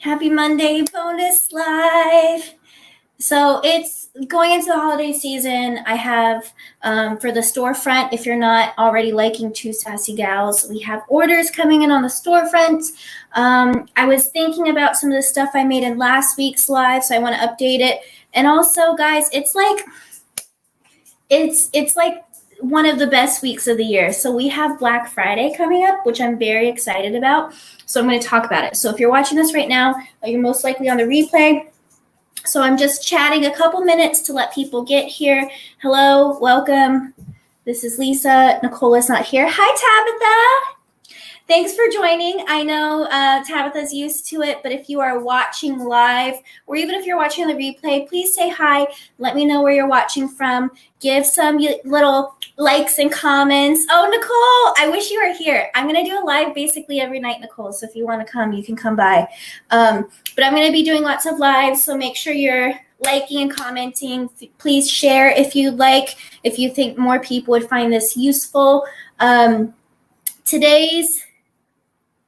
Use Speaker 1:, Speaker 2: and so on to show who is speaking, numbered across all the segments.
Speaker 1: Happy Monday bonus live. So it's going into the holiday season. I have for the storefront, if you're not already liking Two Sassy Gals, we have orders coming in on the storefront. I was thinking about some of the stuff I made in last week's live, so I want to update it. And also, guys, it's like one of the best weeks of the year. So we have Black Friday coming up, which I'm very excited about. So I'm going to talk about it. So if you're watching this right now, you're most likely on the replay. So I'm just chatting a couple minutes to let people get here. Hello, welcome. This is Lisa. Nicola's not here. Hi, Tabitha. Thanks for joining. I know Tabitha's used to it, but if you are watching live, or even if you're watching on the replay, please say hi. Let me know where you're watching from. Give some little likes and comments. Oh, Nicole, I wish you were here. I'm going to do a live basically every night, Nicole, so if you want to come, you can come by. But I'm going to be doing lots of lives, so make sure you're liking and commenting. Please share if you'd like, if you think more people would find this useful. Today's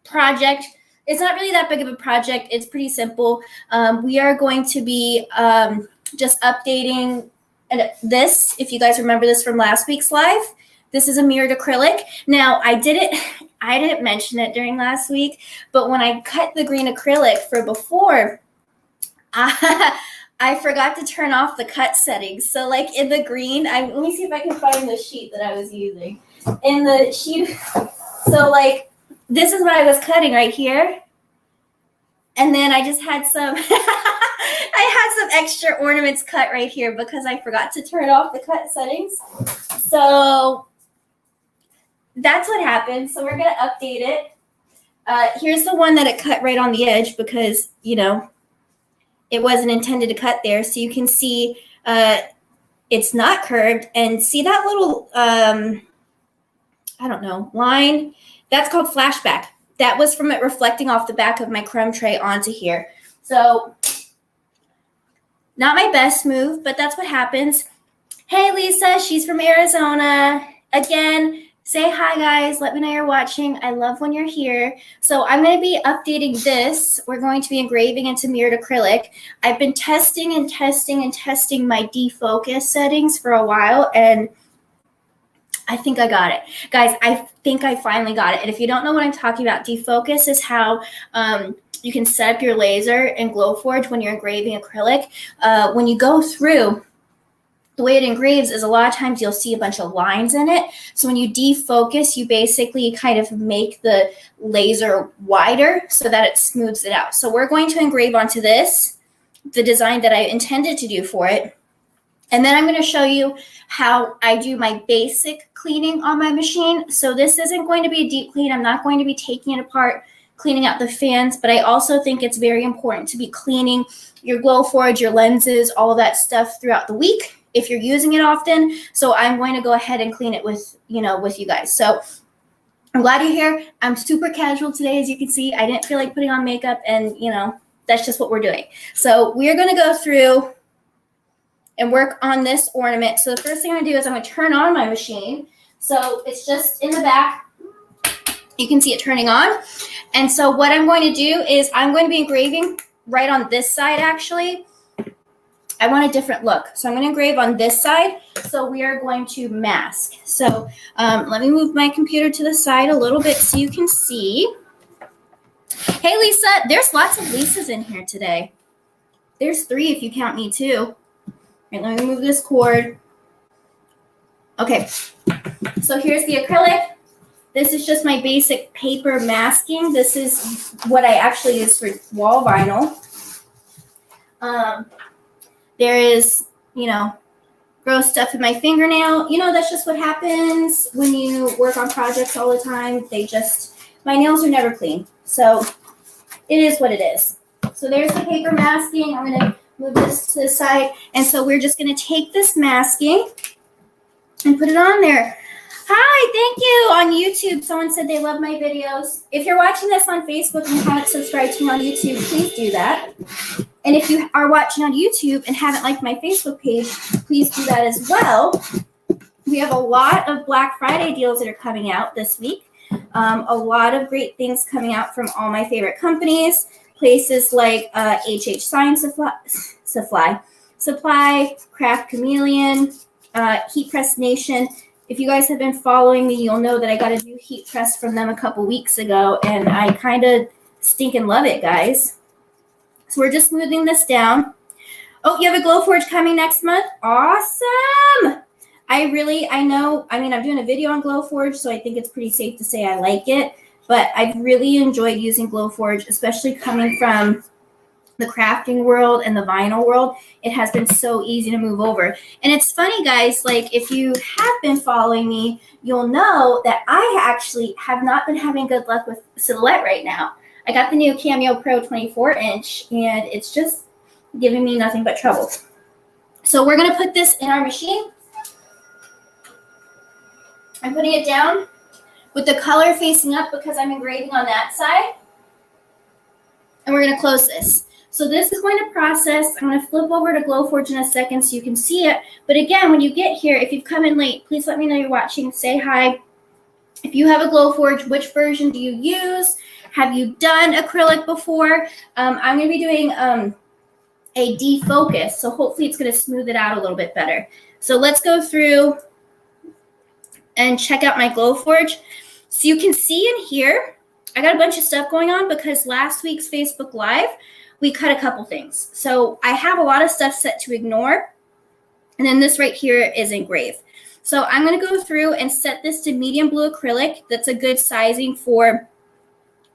Speaker 1: project, it's not really that big of a project. It's pretty simple. We are going to be just updating this. If you guys remember this from last week's live, this is a mirrored acrylic. Now I didn't mention it during last week, but when I cut the green acrylic for before, I forgot to turn off the cut settings. So like in the green, let me see if I can find the sheet that I was using. In the sheet, so like this is what I was cutting right here. And then I just had some, I had some extra ornaments cut right here because I forgot to turn off the cut settings. So that's what happened. So we're going to update it. Here's the one that it cut right on the edge because, you know, it wasn't intended to cut there. So you can see it's not curved. And see that little, I don't know, line? That's called flashback. That was from it reflecting off the back of my crumb tray onto here. So not my best move, but that's what happens. Hey, Lisa, she's from Arizona. Again, say hi, guys. Let me know you're watching. I love when you're here. So I'm going to be updating this. We're going to be engraving into mirrored acrylic. I've been testing and testing and testing my defocus settings for a while, and I think I got it. Guys, I think I finally got it. And if you don't know what I'm talking about, defocus is how you can set up your laser in Glowforge when you're engraving acrylic. When you go through, the way it engraves is a lot of times you'll see a bunch of lines in it. So when you defocus, you basically kind of make the laser wider so that it smooths it out. So we're going to engrave onto this, the design that I intended to do for it. And then I'm going to show you how I do my basic cleaning on my machine. So this isn't going to be a deep clean. I'm not going to be taking it apart, cleaning out the fans, but I also think it's very important to be cleaning your Glowforge, your lenses, all of that stuff throughout the week if you're using it often. So I'm going to go ahead and clean it with you guys. So I'm glad you're here. I'm super casual today, as you can see. I didn't feel like putting on makeup, and that's just what we're doing. So we're going to go through and work on this ornament. So the first thing I'm going to do is I'm going to turn on my machine. So it's just in the back. You can see it turning on. And so what I'm going to do is I'm going to be engraving right on this side, actually. I want a different look. So I'm going to engrave on this side. So we are going to mask. So let me move my computer to the side a little bit so you can see. Hey, Lisa. There's lots of Lisas in here today. There's 3 if you count me too. All right, let me move this cord. Okay, so here's the acrylic. This is just my basic paper masking. This is what I actually use for wall vinyl. There is, gross stuff in my fingernail. That's just what happens when you work on projects all the time. My nails are never clean. So it is what it is. So there's the paper masking. I'm going to move this to the side. And so we're just going to take this masking and put it on there. Hi, thank you on YouTube. Someone said they love my videos. If you're watching this on Facebook and you haven't subscribed to me on YouTube, please do that. And if you are watching on YouTube and haven't liked my Facebook page, please do that as well. We have a lot of Black Friday deals that are coming out this week. A lot of great things coming out from all my favorite companies. places like HH Science Supply, Craft Chameleon, Heat Press Nation. If you guys have been following me, you'll know that I got a new heat press from them a couple weeks ago, and I kind of stinking love it, guys. So we're just smoothing this down. Oh, you have a Glowforge coming next month? Awesome! I know, I mean, I'm doing a video on Glowforge, so I think it's pretty safe to say I like it, but I've really enjoyed using Glowforge, especially coming from the crafting world and the vinyl world. It has been so easy to move over. And it's funny, guys, like if you have been following me, you'll know that I actually have not been having good luck with Silhouette right now. I got the new Cameo Pro 24-inch, and it's just giving me nothing but trouble. So we're going to put this in our machine. I'm putting it down with the color facing up because I'm engraving on that side. And we're going to close this. So this is going to process. I'm going to flip over to Glowforge in a second so you can see it. But again, when you get here, if you've come in late, please let me know you're watching. Say hi. If you have a Glowforge, which version do you use? Have you done acrylic before? I'm going to be doing a defocus, so hopefully it's going to smooth it out a little bit better. So let's go through and check out my Glowforge. So you can see in here, I got a bunch of stuff going on because last week's Facebook Live, we cut a couple things. So I have a lot of stuff set to ignore. And then this right here is engrave. So I'm going to go through and set this to medium blue acrylic. That's a good sizing for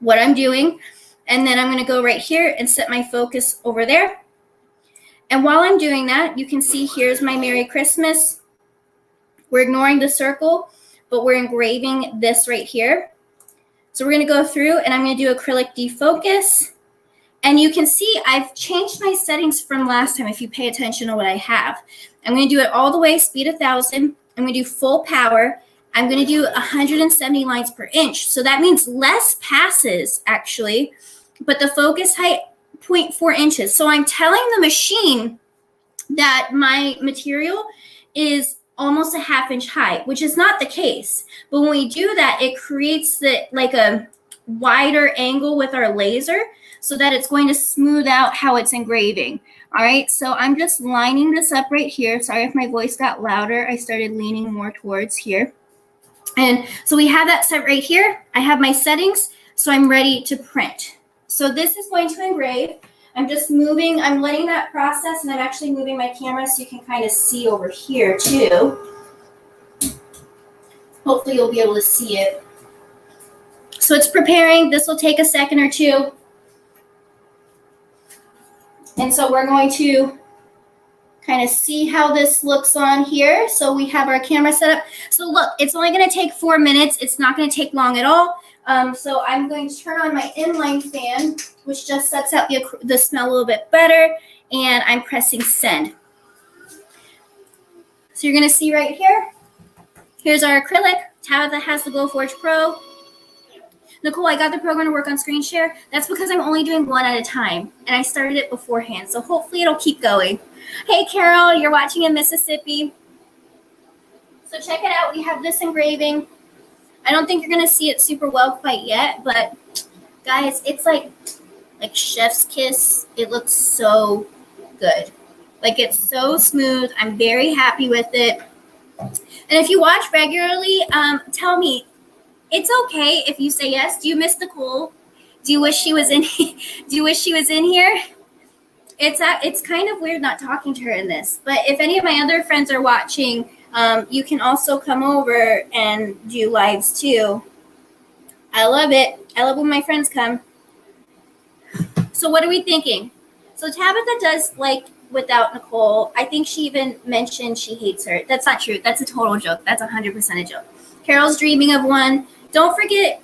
Speaker 1: what I'm doing. And then I'm going to go right here and set my focus over there. And while I'm doing that, you can see here's my Merry Christmas. We're ignoring the circle, but we're engraving this right here. So we're going to go through and I'm going to do acrylic defocus. And you can see I've changed my settings from last time if you pay attention to what I have. I'm going to do it all the way, speed 1,000. I'm going to do full power. I'm going to do 170 lines per inch. So that means less passes, actually, but the focus height, 0.4 inches. So I'm telling the machine that my material is almost a 1/2 inch high, which is not the case. But when we do that, it creates like a wider angle with our laser so that it's going to smooth out how it's engraving. All right, so I'm just lining this up right here. Sorry if my voice got louder. I started leaning more towards here. And so we have that set right here. I have my settings, so I'm ready to print. So this is going to engrave. I'm just moving, I'm letting that process, and I'm actually moving my camera so you can kind of see over here too. Hopefully you'll be able to see it. So it's preparing. This will take a second or two. And so we're going to kind of see how this looks on here. So we have our camera set up. So look, it's only going to take 4 minutes. It's not going to take long at all. So I'm going to turn on my inline fan, which just sets out the smell a little bit better. And I'm pressing send. So you're going to see right here. Here's our acrylic. Tabitha has the Glowforge Pro. Nicole, I got the program to work on screen share. That's because I'm only doing one at a time, and I started it beforehand, so hopefully it'll keep going. Hey, Carol, you're watching in Mississippi. So check it out. We have this engraving. I don't think you're going to see it super well quite yet, but guys, it's like chef's kiss. It looks so good. Like, it's so smooth. I'm very happy with it. And if you watch regularly, tell me, it's okay if you say yes. Do you miss Nicole? Do you wish she was in? Do you wish she was in here? It's kind of weird not talking to her in this. But if any of my other friends are watching, you can also come over and do lives too. I love it. I love when my friends come. So what are we thinking? So Tabitha does like without Nicole. I think she even mentioned she hates her. That's not true. That's a total joke. That's 100% a joke. Carol's dreaming of one. Don't forget,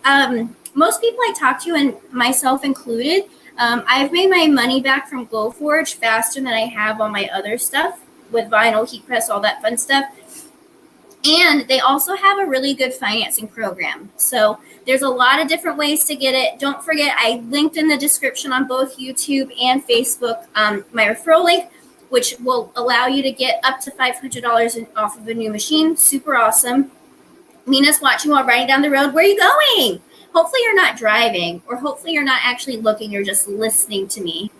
Speaker 1: most people I talk to, and myself included, I've made my money back from Glowforge faster than I have on my other stuff with vinyl, heat press, all that fun stuff. And they also have a really good financing program. So there's a lot of different ways to get it. Don't forget, I linked in the description on both YouTube and Facebook my referral link, which will allow you to get up to $500 off of a new machine. Super awesome. Mina's watching while riding down the road. Where are you going? hopefully you're not driving, or hopefully you're not actually looking, you're just listening to me.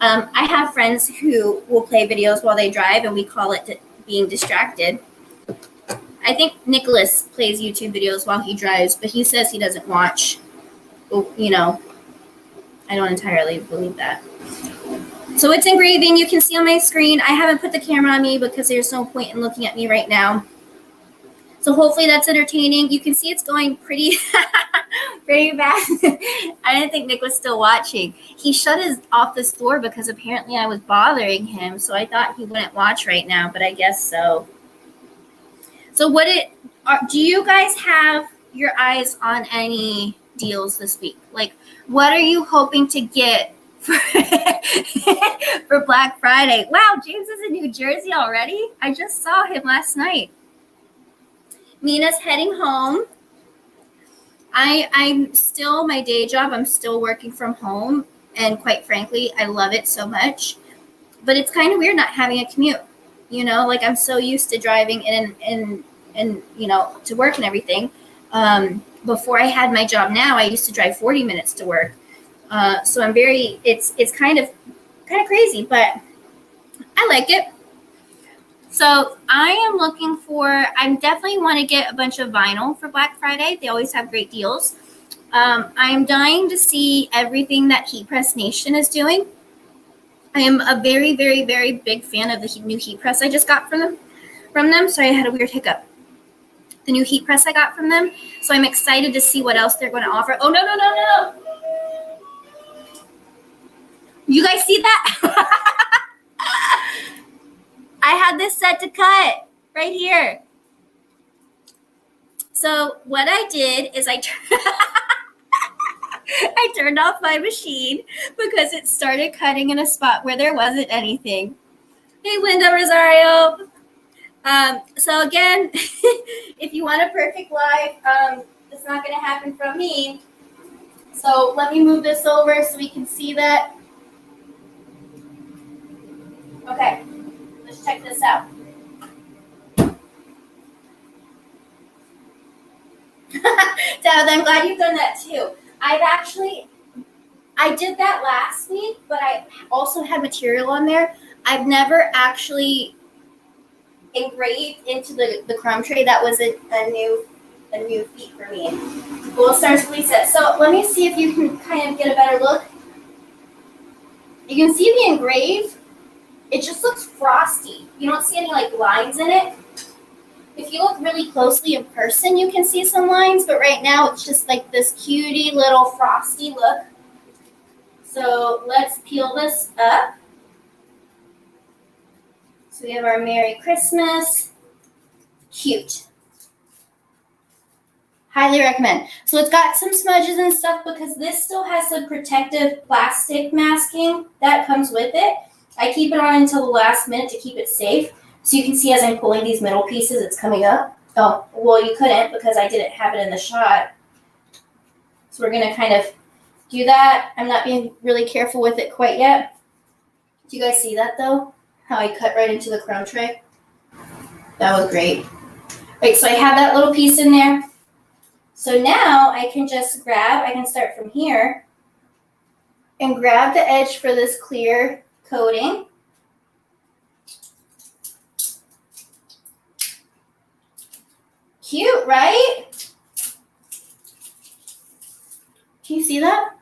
Speaker 1: I have friends who will play videos while they drive, and we call it being distracted. I think Nicholas plays YouTube videos while he drives, but he says he doesn't watch. You know, I don't entirely believe that. So it's engraving. You can see on my screen. I haven't put the camera on me because there's no point in looking at me right now. So hopefully that's entertaining. You can see it's going pretty, very fast. I didn't think Nick was still watching. He shut off this door because apparently I was bothering him. So I thought he wouldn't watch right now, but I guess so. So do you guys have your eyes on any deals this week? Like, what are you hoping to get for Black Friday? Wow, James is in New Jersey already. I just saw him last night. Mina's heading home. I'm still my day job. I'm still working from home, and quite frankly, I love it so much. But it's kind of weird not having a commute. You know, like I'm so used to driving in you know, to work and everything. Before I had my job now, I used to drive 40 minutes to work. So I'm it's kind of crazy, but I like it. So I definitely want to get a bunch of vinyl for Black Friday. They always have great deals. I'm dying to see everything that Heat Press Nation is doing. I am a very, very, very big fan of the new heat press I just got from them. Sorry, I had a weird hiccup. The new heat press I got from them. So I'm excited to see what else they're going to offer. Oh, no. You guys see that? I had this set to cut right here. So what I did is I turned off my machine because it started cutting in a spot where there wasn't anything. Hey, Linda Rosario. So again, if you want a perfect live, it's not going to happen from me. So let me move this over so we can see that. Okay, let's check this out. Dad, I'm glad you've done that too. I did that last week, but I also had material on there. I've never actually engraved into the crumb tray. That was a new feat for me. Gold Stars Lisa. So let me see if you can kind of get a better look. You can see the engrave. It just looks frosty. You don't see any like lines in it. If you look really closely in person, you can see some lines, but right now it's just like this cutie little frosty look. So let's peel this up. So we have our Merry Christmas. Cute. Highly recommend. So it's got some smudges and stuff because this still has some protective plastic masking that comes with it. I keep it on until the last minute to keep it safe. So you can see as I'm pulling these middle pieces, it's coming up. Oh, well, you couldn't because I didn't have it in the shot. So we're going to kind of do that. I'm not being really careful with it quite yet. Do you guys see that, though? How I cut right into the crumb tray? That was great. Right, so I have that little piece in there. So now I can just I can start from here and grab the edge for this clear coating. Cute, right? Can you see that?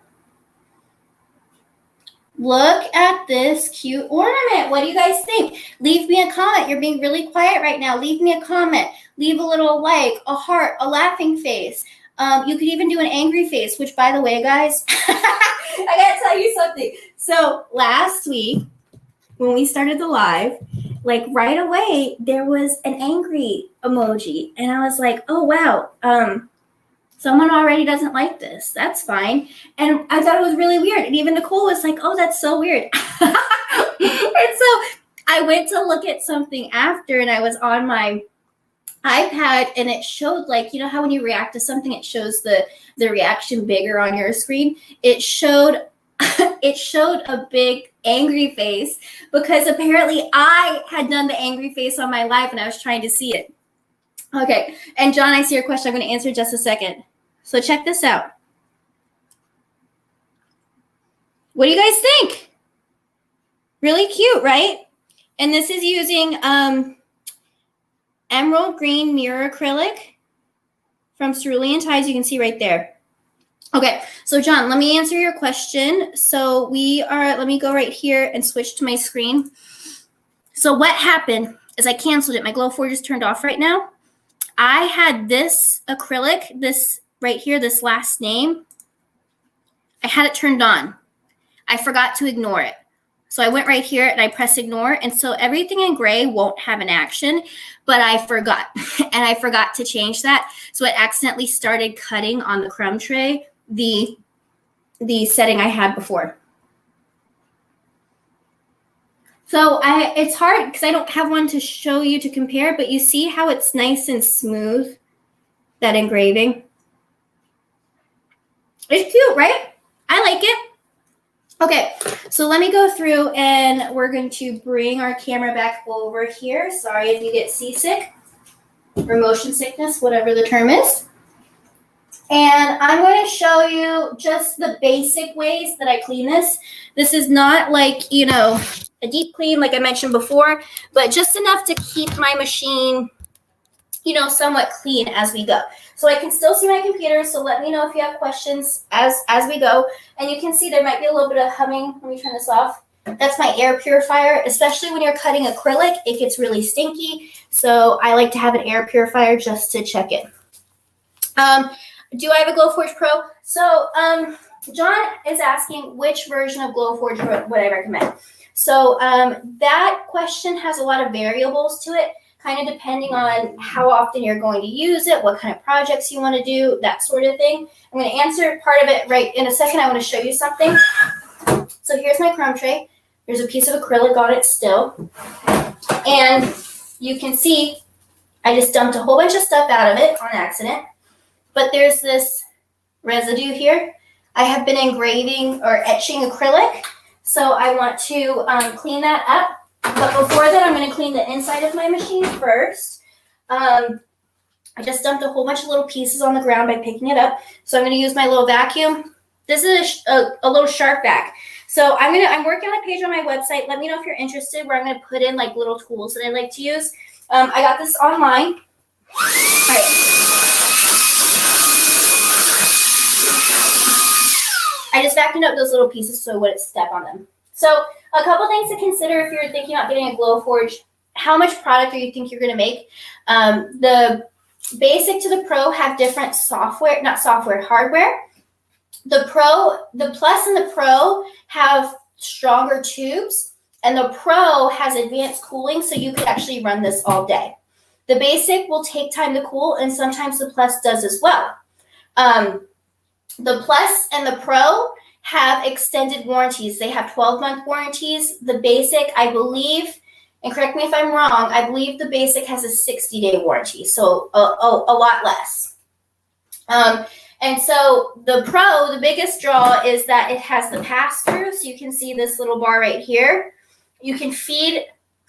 Speaker 1: Look at this cute ornament. What do you guys think? Leave me a comment. You're being really quiet right now. Leave me a comment. Leave a little like, a heart, a laughing face. You could even do an angry face, which, by the way, guys, I got to tell you something. So last week, when we started the live, like right away, there was an angry emoji. And I was like, oh, wow. Someone already doesn't like this. That's fine. And I thought it was really weird. And even Nicole was like, oh, that's so weird. And so I went to look at something after, and I was on my iPad, and it showed, like, you know how when you react to something, it shows the reaction bigger on your screen? It showed a big angry face because apparently I had done the angry face on my live and I was trying to see it. Okay, and John, I see your question. I'm going to answer in just a second. So check this out. What do you guys think? Really cute, right? And this is using emerald green mirror acrylic from Cerulean Tides. You can see right there. Okay, so John, let me answer your question. So let me go right here and switch to my screen. So what happened is I canceled it. My Glowforge is turned off right now. I had this acrylic, this right here, this last name. I had it turned on. I forgot to ignore it. So I went right here and I pressed ignore. And so everything in gray won't have an action, but I forgot. And I forgot to change that. So it accidentally started cutting on the crumb tray, the setting I had before. So it's hard because I don't have one to show you to compare, but you see how it's nice and smooth, that engraving? It's cute, right? I like it. Okay, so let me go through and we're going to bring our camera back over here. Sorry if you get seasick or motion sickness, whatever the term is. And I'm going to show you just the basic ways that I clean this. This is not like, you know, a deep clean like I mentioned before, but just enough to keep my machine, you know, somewhat clean as we go. So I can still see my computer, so let me know if you have questions as we go. And you can see there might be a little bit of humming. Let me turn this off. That's my air purifier, especially when you're cutting acrylic, it gets really stinky. So I like to have an air purifier just to check it. Do I have a Glowforge Pro? So John is asking which version of Glowforge would I recommend. So that question has a lot of variables to it, kind of depending on how often you're going to use it, what kind of projects you want to do, that sort of thing. I'm going to answer part of it right in a second. I want to show you something. So here's my crumb tray. There's a piece of acrylic on it still. And you can see I just dumped a whole bunch of stuff out of it on accident. But there's this residue here. I have been engraving or etching acrylic. So I want to clean that up. But before that, I'm going to clean the inside of my machine first. I just dumped a whole bunch of little pieces on the ground by picking it up. So I'm going to use my little vacuum. This is a little shark vac. So I'm working on a page on my website. Let me know if you're interested, where I'm going to put in like little tools that I like to use. I got this online. All right. I just vacuumed up those little pieces so I wouldn't step on them. So a couple things to consider if you're thinking about getting a Glowforge. How much product do you think you're going to make? The basic to the Pro have different software, not software, hardware. The Plus and the Pro have stronger tubes, and the Pro has advanced cooling, so you could actually run this all day. The basic will take time to cool, and sometimes the Plus does as well. The Plus and the Pro have extended warranties. They have 12-month warranties. The basic, I believe, and correct me if I'm wrong, I believe the basic has a 60-day warranty, so a lot less. And so the Pro, the biggest draw is that it has the pass-through, so you can see this little bar right here. You can feed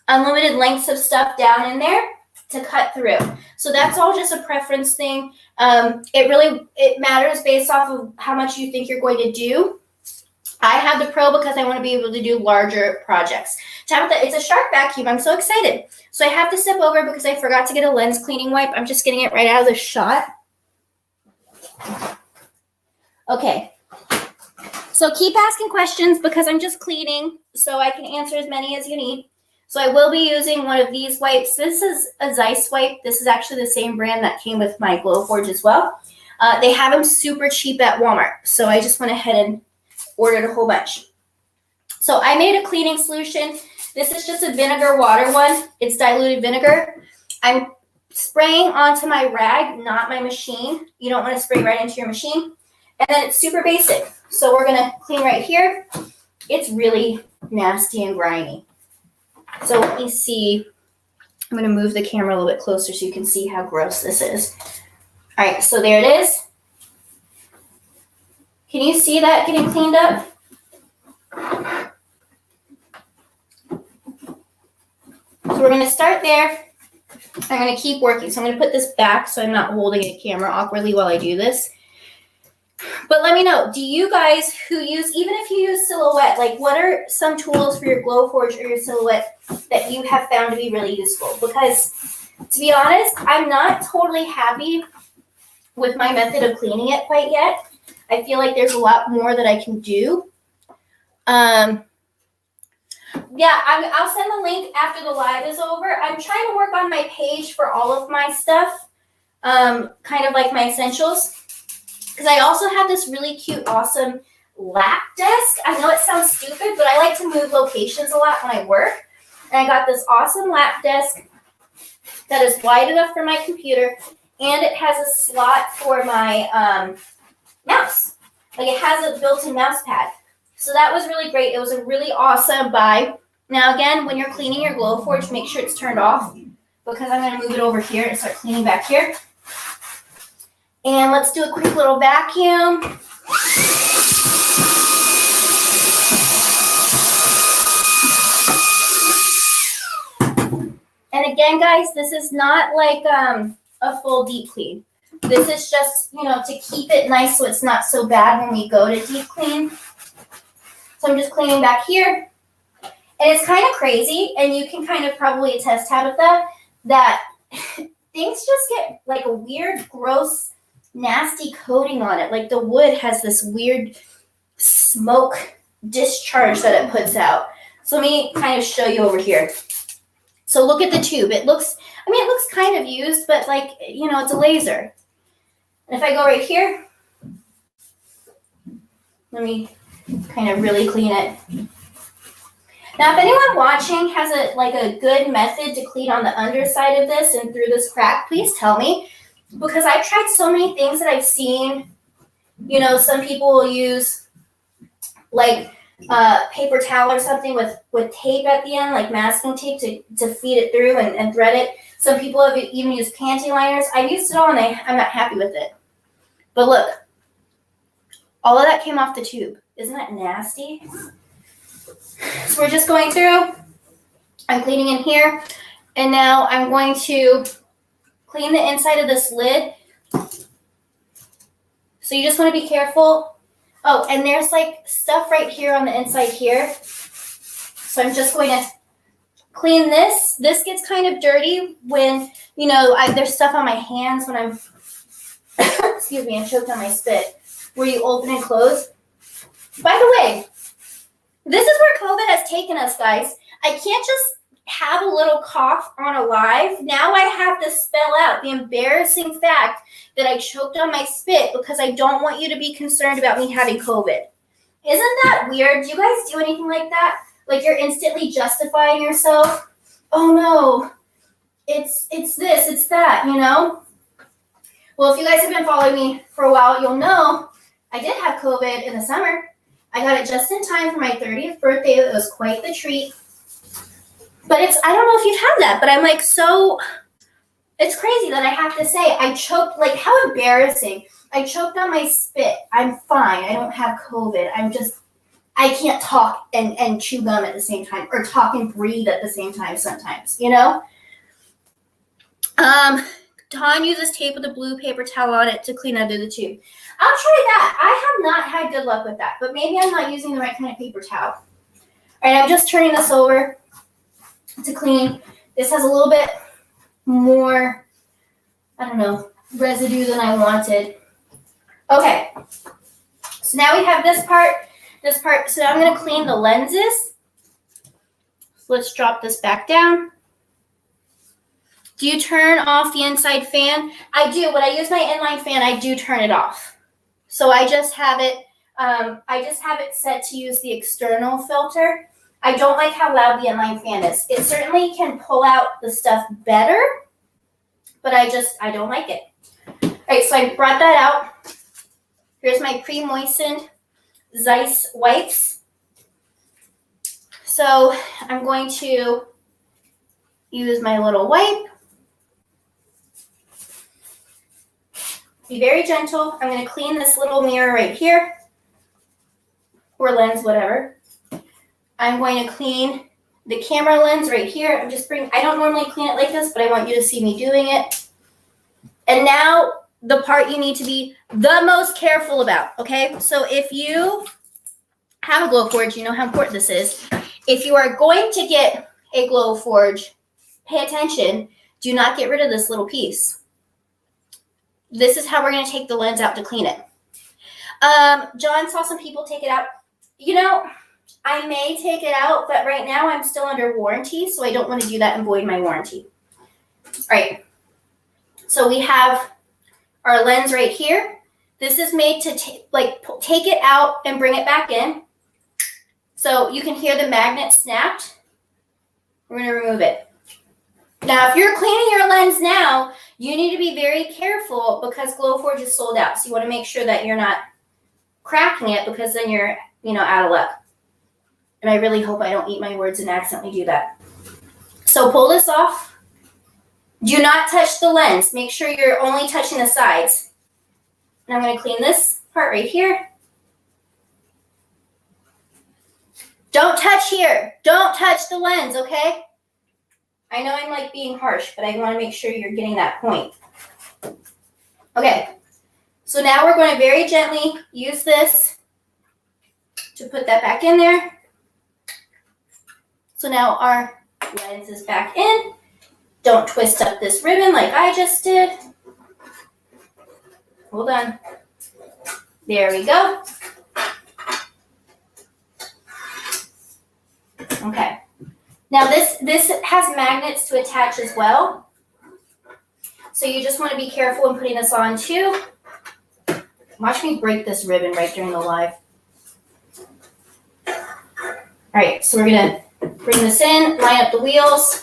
Speaker 1: unlimited lengths of stuff down in there to cut through. So that's all just a preference thing. It matters based off of how much you think you're going to do. I have the Pro because I want to be able to do larger projects. Tabitha, it's a shark vacuum. I'm so excited. So I have to step over because I forgot to get a lens cleaning wipe. I'm just getting it right out of the shot. Okay. So keep asking questions because I'm just cleaning so I can answer as many as you need. So I will be using one of these wipes. This is a Zeiss wipe. This is actually the same brand that came with my Glowforge as well. They have them super cheap at Walmart. So I just went ahead and ordered a whole bunch. So I made a cleaning solution. This is just a vinegar water one. It's diluted vinegar. I'm spraying onto my rag, not my machine. You don't want to spray right into your machine. And then it's super basic. So we're going to clean right here. It's really nasty and grimy. So let me see. I'm going to move the camera a little bit closer so you can see how gross this is. All right, so there it is. Can you see that getting cleaned up? So we're going to start there. I'm going to keep working. So I'm going to put this back so I'm not holding the camera awkwardly while I do this. But let me know, do you guys who use, even if you use Silhouette, like what are some tools for your Glowforge or your Silhouette that you have found to be really useful? Because to be honest, I'm not totally happy with my method of cleaning it quite yet. I feel like there's a lot more that I can do. Yeah, I'll send the link after the live is over. I'm trying to work on my page for all of my stuff, kind of like my essentials. Because I also have this really cute, awesome lap desk. I know it sounds stupid, but I like to move locations a lot when I work. And I got this awesome lap desk that is wide enough for my computer, and it has a slot for my mouse. Like it has a built-in mouse pad. So that was really great. It was a really awesome buy. Now again, when you're cleaning your Glowforge, make sure it's turned off, because I'm going to move it over here and start cleaning back here. And let's do a quick little vacuum. And again, guys, this is not like a full deep clean. This is just, to keep it nice so it's not so bad when we go to deep clean. So I'm just cleaning back here. And it's kind of crazy, and you can kind of probably attest out of that things just get like a weird, gross, nasty coating on it. Like the wood has this weird smoke discharge that it puts out. So let me kind of show you over here. So look at the tube. It looks kind of used, but like, it's a laser. And if I go right here, let me kind of really clean it. Now, if anyone watching has a good method to clean on the underside of this and through this crack, please tell me. Because I've tried so many things that I've seen. Some people will use like paper towel or something with tape at the end, like masking tape to feed it through and thread it. Some people have even used panty liners. I've used it all and I'm not happy with it. But look, all of that came off the tube. Isn't that nasty? So we're just going through. I'm cleaning in here. And now I'm going to clean the inside of this lid. So you just want to be careful. Oh, and there's like stuff right here on the inside here. So I'm just going to clean this. This gets kind of dirty when, there's stuff on my hands when I'm, excuse me, I'm choked on my spit, where you open and close. By the way, this is where COVID has taken us, guys. I can't just have a little cough on a live. Now I have to spell out the embarrassing fact that I choked on my spit because I don't want you to be concerned about me having COVID. Isn't that weird? Do you guys do anything like that? Like you're instantly justifying yourself? Oh no, it's this, it's that, Well, if you guys have been following me for a while, you'll know I did have COVID in the summer. I got it just in time for my 30th birthday. It was quite the treat. But I don't know if you've had that, but I'm like, it's crazy that I have to say, I choked, like how embarrassing. I choked on my spit. I'm fine. I don't have COVID. I can't talk and chew gum at the same time, or talk and breathe at the same time sometimes, Dawn uses tape with a blue paper towel on it to clean under the tube. I'll try that. I have not had good luck with that, but maybe I'm not using the right kind of paper towel. All right, I'm just turning this over to clean. This has a little bit more, residue than I wanted. Okay, so now we have this part. So now I'm going to clean the lenses. So let's drop this back down. Do you turn off the inside fan? I do. When I use my inline fan, I do turn it off. So I just have it set to use the external filter. I don't like how loud the inline fan is. It certainly can pull out the stuff better, but I don't like it. All right, so I brought that out. Here's my pre-moistened Zeiss wipes. So I'm going to use my little wipe. Be very gentle. I'm going to clean this little mirror right here, or lens, whatever. I'm going to clean the camera lens right here. I don't normally clean it like this, but I want you to see me doing it. And now the part you need to be the most careful about, okay? So if you have a Glowforge, you know how important this is. If you are going to get a Glowforge, pay attention. Do not get rid of this little piece. This is how we're going to take the lens out to clean it. John saw some people take it out. You know, I may take it out, but right now I'm still under warranty, so I don't want to do that and void my warranty. All right. So we have our lens right here. This is made to take it out and bring it back in. So you can hear the magnet snapped. We're going to remove it. Now, if you're cleaning your lens now, you need to be very careful because Glowforge is sold out. So you want to make sure that you're not cracking it because then you're, out of luck. And I really hope I don't eat my words and accidentally do that. So pull this off. Do not touch the lens. Make sure you're only touching the sides. And I'm going to clean this part right here. Don't touch here. Don't touch the lens, okay? I know I'm like being harsh, but I want to make sure you're getting that point. Okay. So now we're going to very gently use this to put that back in there. So now our lens is back in. Don't twist up this ribbon like I just did. Hold on. There we go. Okay. Now this has magnets to attach as well. So you just want to be careful in putting this on too. Watch me break this ribbon right during the live. All right, so we're going to bring this in, line up the wheels.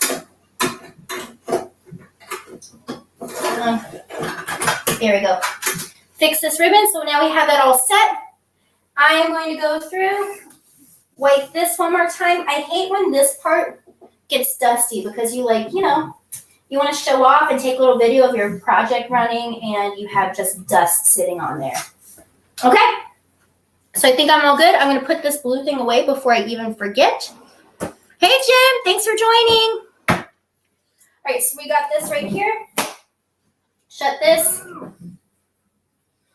Speaker 1: There we go. Fix this ribbon. So now we have that all set. I am going to go through, wipe this one more time. I hate when this part gets dusty because you you want to show off and take a little video of your project running and you have just dust sitting on there. Okay. So I think I'm all good. I'm going to put this blue thing away before I even forget. Hey, Jim. Thanks for joining. All right. So we got this right here. Shut this.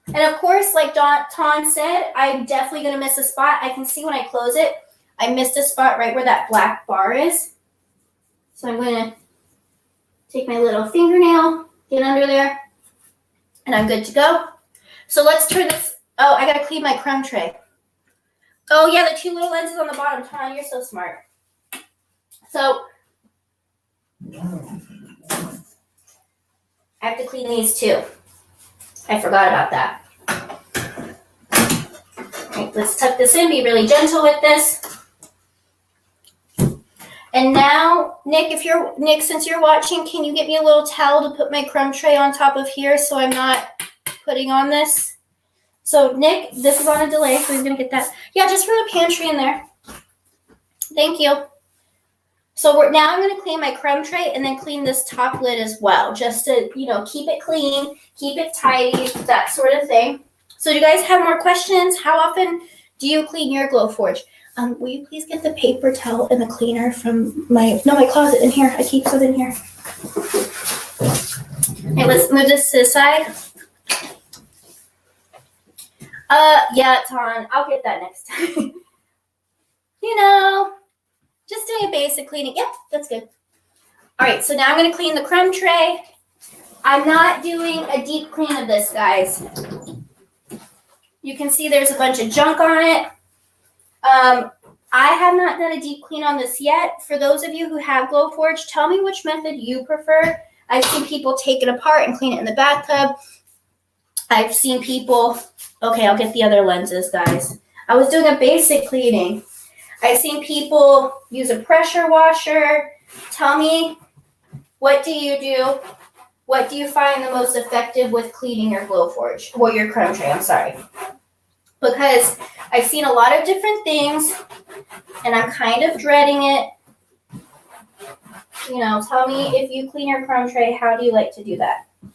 Speaker 1: And of course, like Ton said, I'm definitely going to miss a spot. I can see when I close it, I missed a spot right where that black bar is. So I'm going to take my little fingernail, get under there, and I'm good to go. So let's turn this. Oh, I got to clean my crumb tray. Oh, yeah, the two little lenses on the bottom. Ton, you're so smart. So I have to clean these too. I forgot about that. All right, let's tuck this in, be really gentle with this. And now, Nick, since you're watching, can you get me a little towel to put my crumb tray on top of here so I'm not putting on this? So, Nick, this is on a delay, so he's going to get that. Yeah, just from the pantry in there. Thank you. So now I'm going to clean my crumb tray and then clean this top lid as well, just to, keep it clean, keep it tidy, that sort of thing. So do you guys have more questions? How often do you clean your Glowforge? Will you please get the paper towel and the cleaner from my closet in here. I keep some in here. Okay, let's move this to the side. Yeah, Ton, I'll get that next time. Just doing a basic cleaning. Yep, that's good. All right, so now I'm going to clean the crumb tray. I'm not doing a deep clean of this, guys. You can see there's a bunch of junk on it. I have not done a deep clean on this yet. For those of you who have Glowforge, tell me which method you prefer. I've seen people take it apart and clean it in the bathtub. I've seen people... Okay, I'll get the other lenses, guys. I was doing a basic cleaning. I've seen people use a pressure washer. Tell me, what do you do? What do you find the most effective with cleaning your Glowforge? Or your crumb tray, I'm sorry. Because I've seen a lot of different things, and I'm kind of dreading it. Tell me if you clean your crumb tray, how do you like to do that? All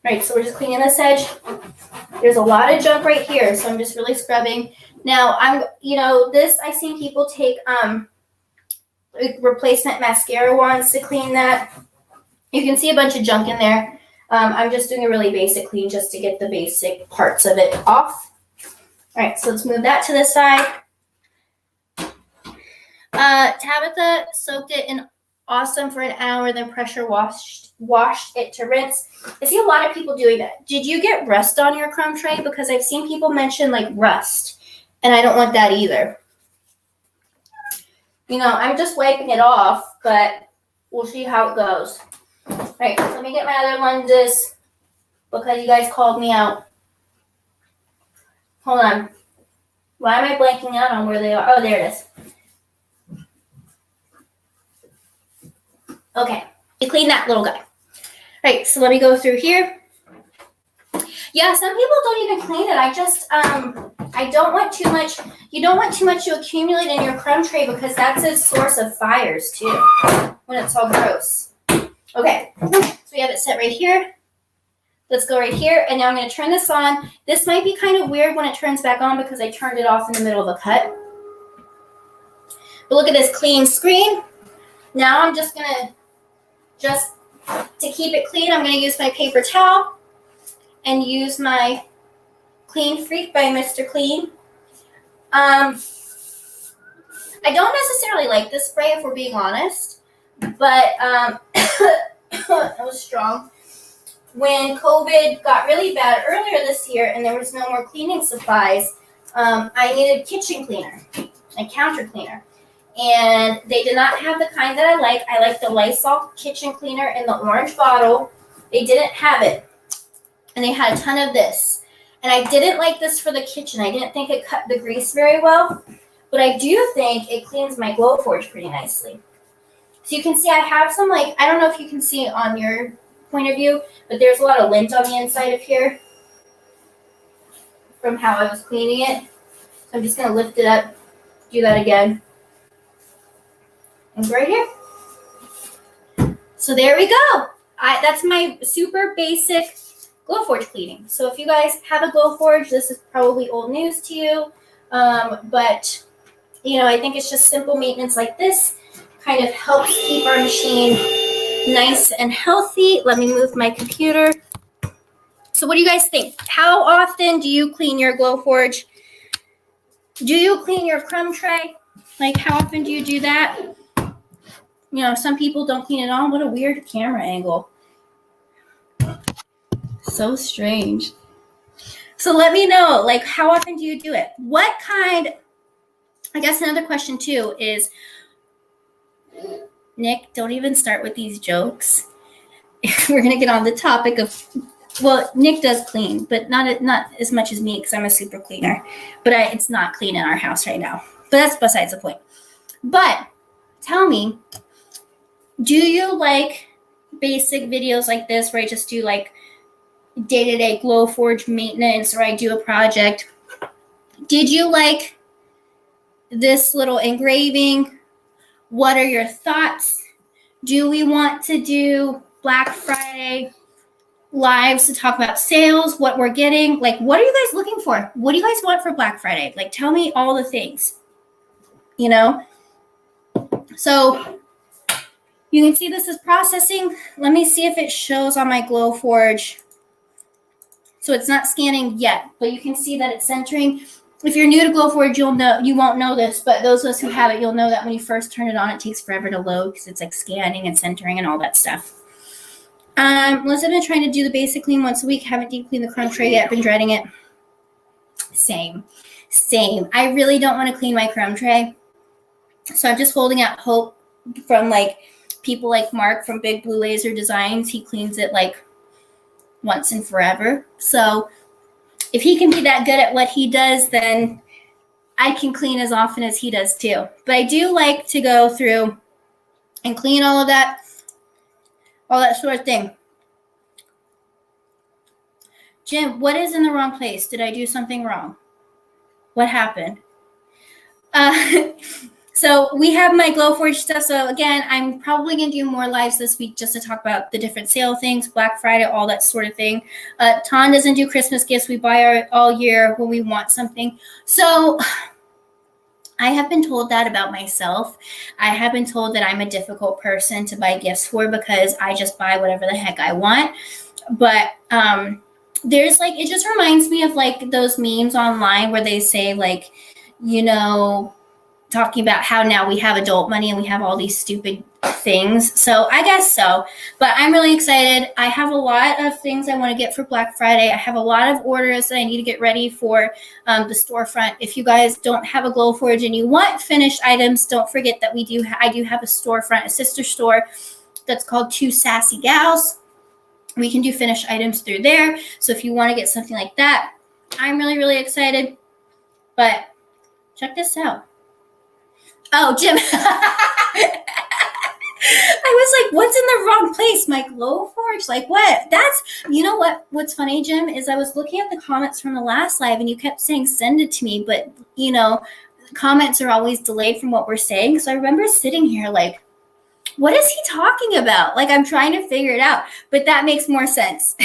Speaker 1: right, so we're just cleaning this edge. There's a lot of junk right here, so I'm just really scrubbing. Now, I've seen people take replacement mascara wands to clean that. You can see a bunch of junk in there. I'm just doing a really basic clean just to get the basic parts of it off. All right, so let's move that to the side. Tabitha soaked it in awesome for an hour, then pressure washed it to rinse. I see a lot of people doing that. Did you get rust on your crumb tray? Because I've seen people mention like rust, and I don't want that either. You know, I'm just wiping it off, but we'll see how it goes. All right, let me get my other lenses because you guys called me out. Hold on. Why am I blanking out on where they are? Oh, there it is. Okay, you clean that little guy. All right, so let me go through here. Yeah, some people don't even clean it. I don't want too much. You don't want too much to accumulate in your crumb tray because that's a source of fires too when it's all gross. Okay, so we have it set right here. Let's go right here, and now I'm going to turn this on. This might be kind of weird when it turns back on because I turned it off in the middle of a cut. But look at this clean screen. Now I'm just going to, to keep it clean, I'm going to use my paper towel and use my Clean Freak by Mr. Clean. I don't necessarily like this spray if we're being honest, but it was strong. When COVID got really bad earlier this year and there was no more cleaning supplies, I needed kitchen cleaner and counter cleaner. And they did not have the kind that I like. I like the Lysol kitchen cleaner in the orange bottle. They didn't have it. And they had a ton of this. And I didn't like this for the kitchen. I didn't think it cut the grease very well. But I do think it cleans my Glowforge pretty nicely. So you can see I have some, like, I don't know if you can see on your point of view, but there's a lot of lint on the inside of here from how I was cleaning it. So I'm just going to lift it up, do that again. And right here. So there we go. That's my super basic Glowforge cleaning. So if you guys have a Glowforge, this is probably old news to you. But, you know, I think it's just simple maintenance like this kind of helps keep our machine nice and healthy. Let me move my computer. So what do you guys think? How often do you clean your Glowforge? Do you clean your crumb tray? Like, how often do you do that? You know, some people don't clean it all. What a weird camera angle. So strange. So let me know, like, how often do you do it? What kind, I guess another question too is, Nick, don't even start with these jokes. We're going to get on the topic of, well, Nick does clean, but not as much as me because I'm a super cleaner. But it's not clean in our house right now. But that's besides the point. But tell me, do you like basic videos like this where I just do like day-to-day Glowforge maintenance or I do a project? Did you like this little engraving? What are your thoughts? Do we want to do Black Friday lives to talk about sales, what we're getting? Like, what are you guys looking for? What do you guys want for Black Friday? Like, tell me all the things, you know? So you can see this is processing. Let me see if it shows on my Glowforge. So it's not scanning yet, but you can see that it's centering. If you're new to Glowforge, you won't know this, but those of us who have it, you'll know that when you first turn it on, it takes forever to load because it's like scanning and centering and all that stuff. Melissa, I've been trying to do the basic clean once a week. Haven't deep cleaned the crumb tray yet. Been dreading it. Same. I really don't want to clean my crumb tray. So I'm just holding out hope from like people like Mark from Big Blue Laser Designs. He cleans it like once and forever. So if he can be that good at what he does, then I can clean as often as he does too. But I do like to go through and clean all of that, all that sort of thing. Jim, what is in the wrong place? Did I do something wrong? What happened? So we have my Glowforge stuff. So again, I'm probably going to do more lives this week just to talk about the different sale things, Black Friday, all that sort of thing. Ton doesn't do Christmas gifts. We buy all year when we want something. So I have been told that about myself. I have been told that I'm a difficult person to buy gifts for because I just buy whatever the heck I want. But there's like, it just reminds me of like those memes online where they say like, you know, talking about how now we have adult money and we have all these stupid things. So I guess so. But I'm really excited. I have a lot of things I want to get for Black Friday. I have a lot of orders that I need to get ready for the storefront. If you guys don't have a Glowforge and you want finished items, don't forget that I do have a storefront, a sister store that's called Two Sassy Gals. We can do finished items through there. So if you want to get something like that, I'm really, really excited. But check this out. Oh, Jim. I was like, what's in the wrong place? My Glowforge? Like what? That's, you know what? What's funny, Jim, is I was looking at the comments from the last live and you kept saying, send it to me. But, you know, comments are always delayed from what we're saying. So I remember sitting here like, what is he talking about? Like, I'm trying to figure it out. But that makes more sense.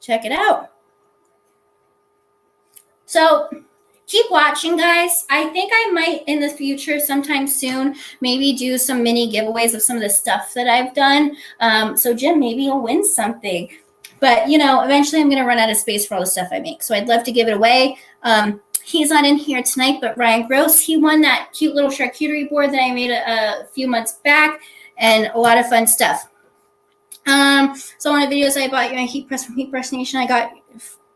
Speaker 1: Check it out. So keep watching, guys. I think I might in the future sometime soon maybe do some mini giveaways of some of the stuff that I've done. So Jim, maybe you'll win something. But, you know, eventually I'm going to run out of space for all the stuff I make. So I'd love to give it away. He's not in here tonight, but Ryan Gross, he won that cute little charcuterie board that I made a few months back, and a lot of fun stuff. So one of the videos I bought you a heat press from Heat Press Nation. I got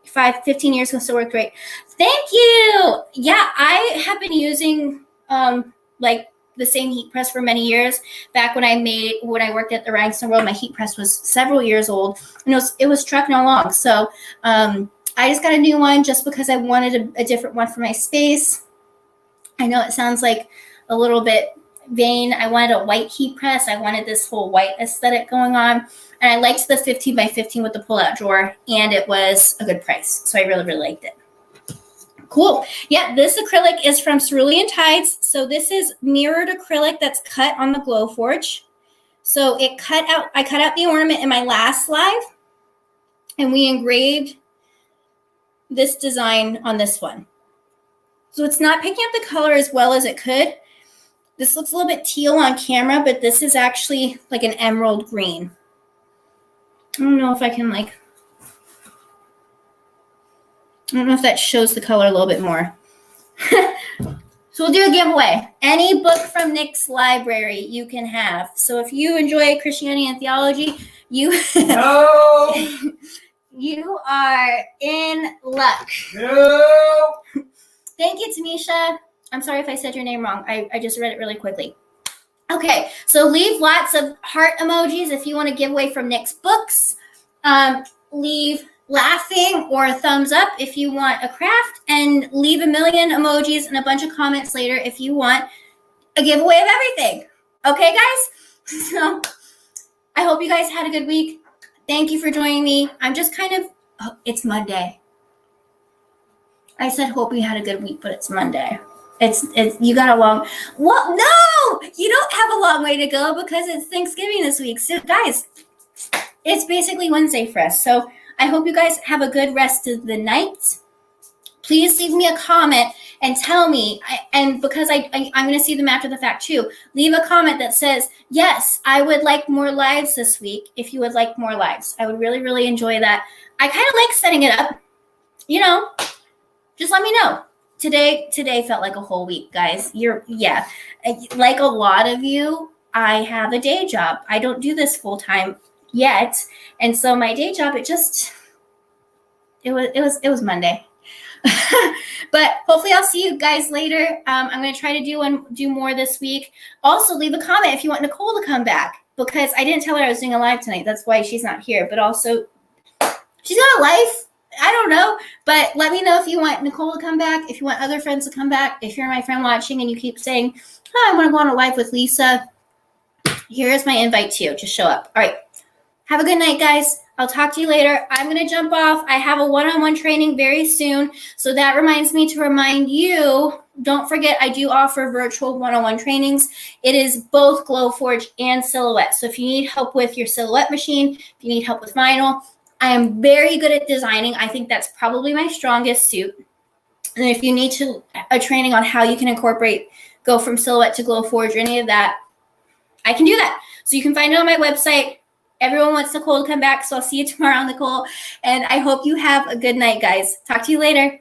Speaker 1: 15 years ago, still worked great. Thank you. Yeah, I have been using like the same heat press for many years. Back when I worked at the Rhinestone World, my heat press was several years old, and it was trucking along. So I just got a new one just because I wanted a different one for my space. I know it sounds like a little bit vain. I wanted a white heat press. I wanted this whole white aesthetic going on. And I liked the 15 by 15 with the pull-out drawer, and it was a good price. So I really, really liked it. Cool. Yeah, this acrylic is from Cerulean Tides. So this is mirrored acrylic that's cut on the Glowforge. So I cut out the ornament in my last live, and we engraved this design on this one. So it's not picking up the color as well as it could. This looks a little bit teal on camera, but this is actually like an emerald green. I don't know if I can I don't know if that shows the color a little bit more. So we'll do a giveaway. Any book from Nick's library you can have. So if you enjoy Christianity and theology, no. You are in luck. No. Thank you, Tamisha. I'm sorry if I said your name wrong. I just read it really quickly. Okay, so leave lots of heart emojis if you want to give away from Nick's books. Leave laughing or a thumbs up if you want a craft, and leave a million emojis and a bunch of comments later if you want a giveaway of everything. Okay, guys? So I hope you guys had a good week. Thank you for joining me. I'm just it's Monday. I said hope you had a good week, but it's Monday. It's you got a long, well, no, you don't have a long way to go because it's Thanksgiving this week. So guys, it's basically Wednesday for us. So I hope you guys have a good rest of the night. Please leave me a comment and tell me, and because I'm going to see them after the fact too, leave a comment that says, yes, I would like more lives this week if you would like more lives. I would really, really enjoy that. I kind of like setting it up, you know, just let me know. Today felt like a whole week, guys. Like a lot of you, I have a day job. I don't do this full time yet. And so my day job, it was Monday. But hopefully I'll see you guys later. I'm going to try to do more this week. Also, leave a comment if you want Nicole to come back, because I didn't tell her I was doing a live tonight. That's why she's not here. But also, she's got a life. I don't know. But let me know if you want Nicole to come back, if you want other friends to come back. If you're my friend watching and you keep saying, oh, I want to go on a live with Lisa, here's my invite to you. Just show up. All right. Have a good night, guys. I'll talk to you later. I'm going to jump off. I have a one-on-one training very soon. So that reminds me to remind you, don't forget I do offer virtual one-on-one trainings. It is both Glowforge and Silhouette. So if you need help with your Silhouette machine, if you need help with vinyl, I am very good at designing. I think that's probably my strongest suit. And if you need a training on how you can go from Silhouette to Glowforge or any of that, I can do that. So you can find it on my website. everyone wants Nicole to come back, so I'll see you tomorrow, Nicole. And I hope you have a good night, guys. Talk to you later.